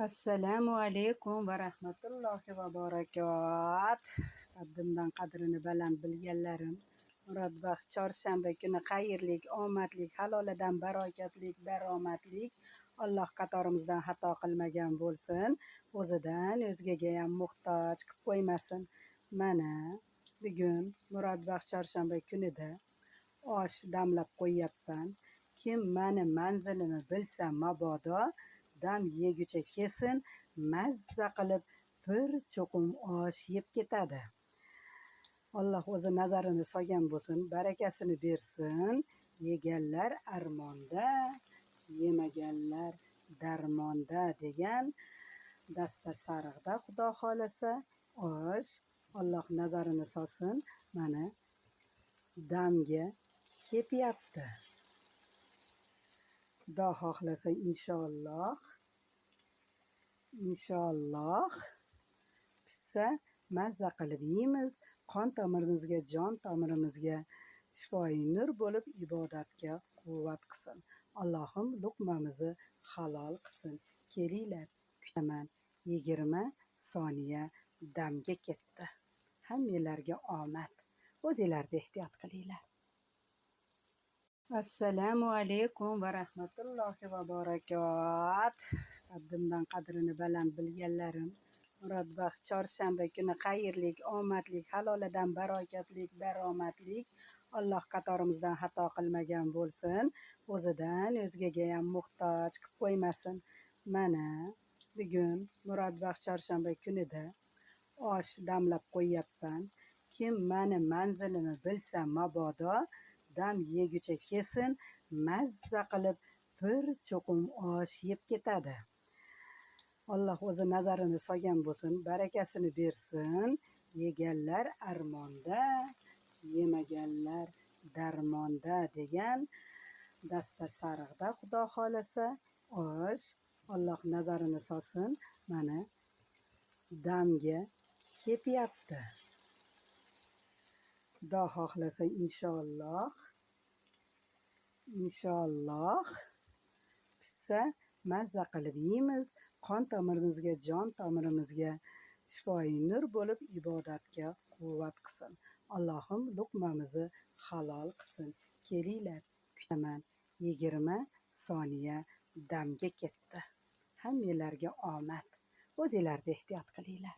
Assalomu alaykum va rahmatullohi va barakatuh. Qaddimdan qadrini baland bilganlarim, murodbaxsh chorshanba kuni xayrlik, omadlik, halolidan barokatlik, daromadlik Alloh qatorimizdan xato qilmagan bo'lsin. O'zidan o'zgaga ham muhtoj qilib qo'ymasin. Mana bugun murodbaxsh chorshanba kunida osh damlab qo'yyapman. Kim mani manzilimni bilsa mabodo dam yegucha kelsin, mazza qilib bir cho'qim osh yeb ketadi. Alloh o'zi nazarini solgan bo'lsin, barakasini bersin. Yeganlar armonda, yemaganlar darmonda degan dasta sariqda xudo xolasa osh Alloh nazarini solsin, mana damga ketyapti. Xudo xohlasa inshaalloh pishsa mazza qilib yeymiz. Qon tomirimizga, jon tomirimizga shifoyi nur bo'lib ibodatga quvvat qilsin. Allohim luqmamizni halol qilsin. Kelinglar, kutaman. 20 soniya damga ketdi. Hammalarga omad. O'zinglarda ehtiyot qilinglar. Assalomu alaykum va rahmatullohi va barakatuh. Qaddimdan qadrini baland bilganlarim, murodbaxsh chorshanba kuni xayrlik, omadlik, halolidan barokatlik, daromadlik Alloh qatorimizdan xato qilmagan bo'lsin. O'zidan o'zgaga ham muhtoj qilib qo'ymasin. Mana bugun murodbaxsh chorshanba kunida osh damlab qo'yyapman. Kim mani manzilimni bilsa mabodo dam yegucha kelsin, mazza qilib bir cho'qim osh yeb ketadi. Alloh o'zi nazarini solgan bo'lsin, barakasini bersin. Yeganlar armonda, yemaganlar darmonda degan dasta sariqda xudo xolasa osh Alloh nazarini solsin, mana damga ketyapti. Xudo xohlasa inshaalloh pishsa mazza qilib yeymiz. Qon tomirimizga, jon tomirimizga shifoyi nur bo'lib ibodatga quvvat qilsin. Allohim luqmamizni halol qilsin. Kelinglar, kutaman. 20 soniya damga ketdi. Hammalarga omad. O'zinglarda ehtiyot qilinglar.